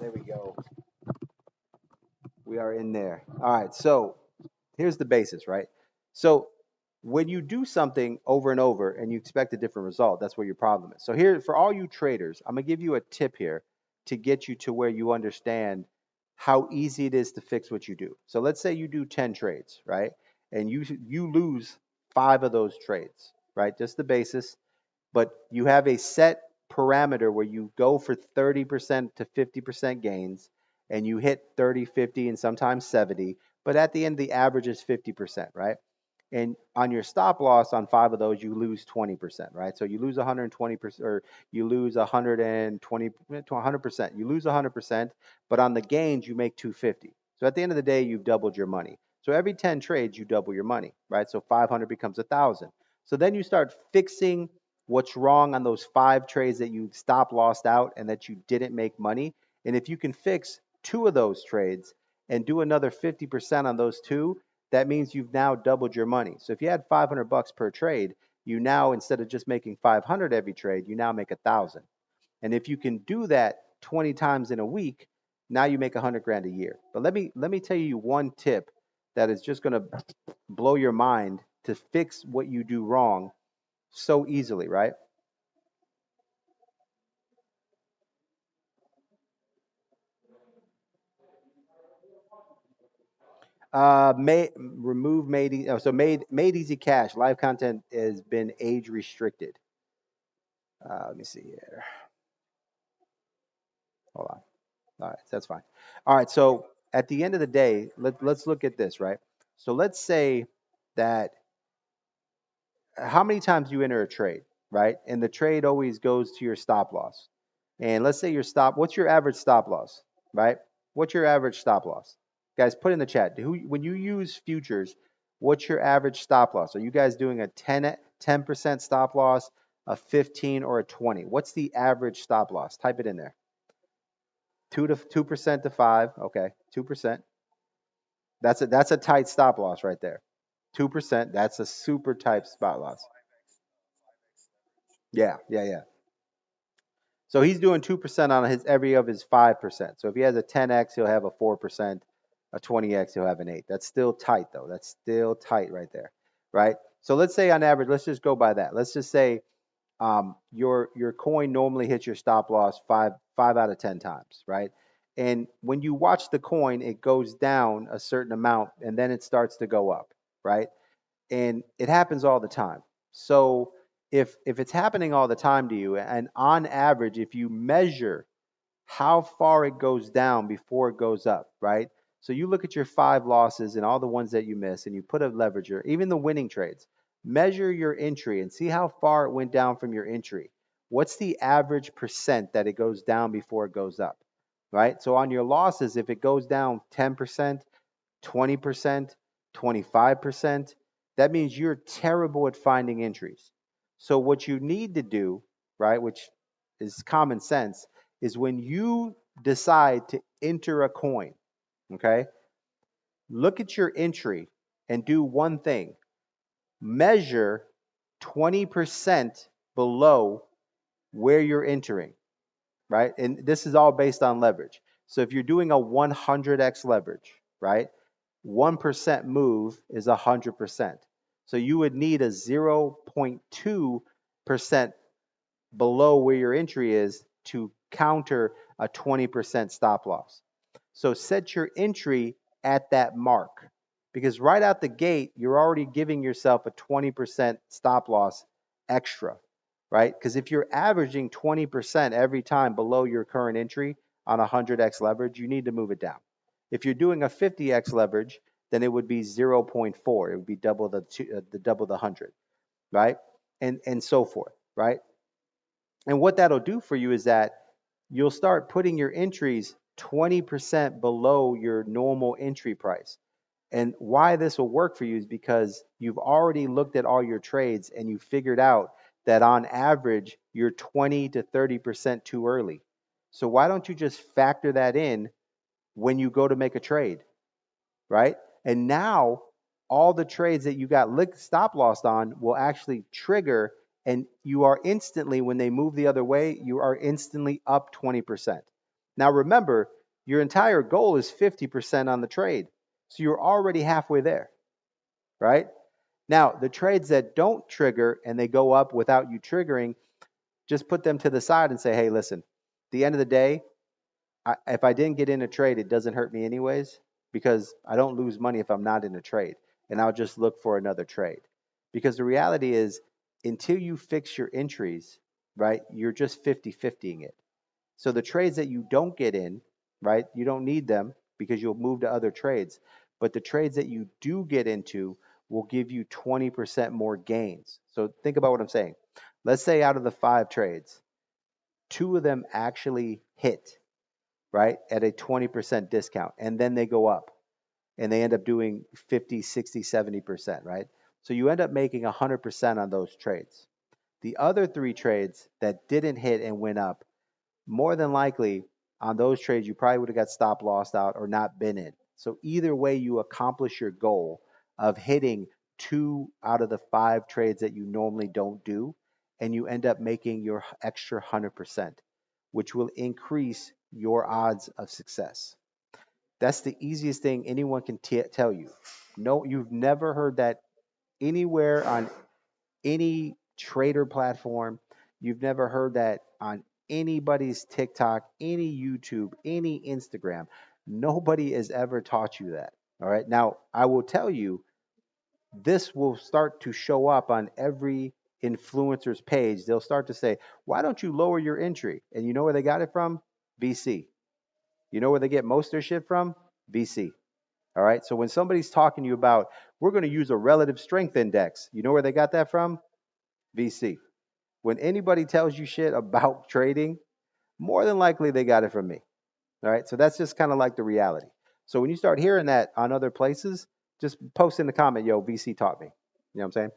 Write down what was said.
There we go. We are in there. All right. So here's the basis, right? So when you do something over and over and you expect a different result, that's where your problem is. So here, for all you traders, I'm gonna give you a tip here to get you to where you understand how easy it is to fix what you do. So let's say you do 10 trades, right? And you lose five of those trades, right? Just the basis, but you have a set parameter where you go for 30% to 50% gains and you hit 30, 50, and sometimes 70, but at the end the average is 50%, right? And on your stop loss on five of those, you lose 20%, right? So you lose 120%, or you lose 120 to 100%. You lose 100%, but on the gains, you make 250. So at the end of the day, you've doubled your money. So every 10 trades, you double your money, right? So 500 becomes 1,000. So then you start fixing what's wrong on those five trades that you stop lost out and that you didn't make money. And if you can fix two of those trades and do another 50% on those two, that means you've now doubled your money. So if you had 500 bucks per trade, you now, instead of just making 500 every trade, you now make 1,000. And if you can do that 20 times in a week, now you make 100 grand a year. But let me tell you one tip that is just going to blow your mind to fix what you do wrong so easily, right? Remove so made easy cash. Live content has been age restricted. Let me see here. Hold on. All right, that's fine. All right, so at the end of the day, let's look at this, right? So let's say that how many times you enter a trade, right? And the trade always goes to your stop loss. And let's say what's your average stop loss, right? What's your average stop loss? Guys, put in the chat. When you use futures, what's your average stop loss? Are you guys doing a 10% stop loss, a 15 or a 20? What's the average stop loss? Type it in there. 2% to 5. Okay, 2%. That's a tight stop loss right there. 2%. That's a super tight stop loss. Yeah, yeah, yeah. So he's doing 2% on his every of his 5%. So if he has a 10x, he'll have a 4%. A 20x, he'll have an 8. That's still tight though. That's still tight right there, right? So let's say on average, let's just go by that. Let's just say your coin normally hits your stop loss five out of 10 times, right? And when you watch the coin, it goes down a certain amount and then it starts to go up, right? And it happens all the time. So if it's happening all the time to you, and on average, if you measure how far it goes down before it goes up, right? So you look at your five losses and all the ones that you miss, and you put a leverager, even the winning trades. Measure your entry and see how far it went down from your entry. What's the average percent that it goes down before it goes up, right? So on your losses, if it goes down 10%, 20%, 25%, that means you're terrible at finding entries. So what you need to do, right, which is common sense, is when you decide to enter a coin, okay, look at your entry and do one thing. Measure 20% below where you're entering, right? And this is all based on leverage. So if you're doing a 100x leverage, right? 1% move is 100%. So you would need a 0.2% below where your entry is to counter a 20% stop loss. So set your entry at that mark because right out the gate, you're already giving yourself a 20% stop loss extra, right? Because if you're averaging 20% every time below your current entry on a 100x leverage, you need to move it down. If you're doing a 50x leverage, then it would be 0.4. It would be double the 100, right? And so forth, right? And what that'll do for you is that you'll start putting your entries 20% below your normal entry price. And why this will work for you is because you've already looked at all your trades and you figured out that on average, you're 20 to 30% too early. So why don't you just factor that in when you go to make a trade, right? And now all the trades that you got stop loss on will actually trigger, and you are instantly, when they move the other way, you are instantly up 20%. Now remember, your entire goal is 50% on the trade. So you're already halfway there, right? Now, the trades that don't trigger and they go up without you triggering, just put them to the side and say, hey, listen, at the end of the day, if I didn't get in a trade, it doesn't hurt me anyways because I don't lose money if I'm not in a trade. And I'll just look for another trade. Because the reality is, until you fix your entries, right, you're just 50-50ing it. So the trades that you don't get in, right, you don't need them because you'll move to other trades. But the trades that you do get into will give you 20% more gains. So think about what I'm saying. Let's say out of the 5 trades, 2 of them actually hit, right, at a 20% discount, and then they go up and they end up doing 50, 60, 70%, right? So you end up making 100% on those trades. The other 3 trades that didn't hit and went up, more than likely on those trades, you probably would have got stop lossed out or not been in. So either way, you accomplish your goal of hitting 2 out of the 5 trades that you normally don't do, and you end up making your extra 100%, which will increase your odds of success. That's the easiest thing anyone can tell you. No, you've never heard that anywhere on any trader platform. You've never heard that on anybody's TikTok, any YouTube, any Instagram. Nobody has ever taught you that. All right. Now, I will tell you, this will start to show up on every influencer's page. They'll start to say, why don't you lower your entry? And you know where they got it from? VC. You know where they get most of their shit from? VC. All right. So when somebody's talking to you about, we're going to use a relative strength index, you know where they got that from? VC. When anybody tells you shit about trading, more than likely they got it from me. All right. So that's just kind of like the reality. So when you start hearing that on other places, just post in the comment, yo, VC taught me. You know what I'm saying?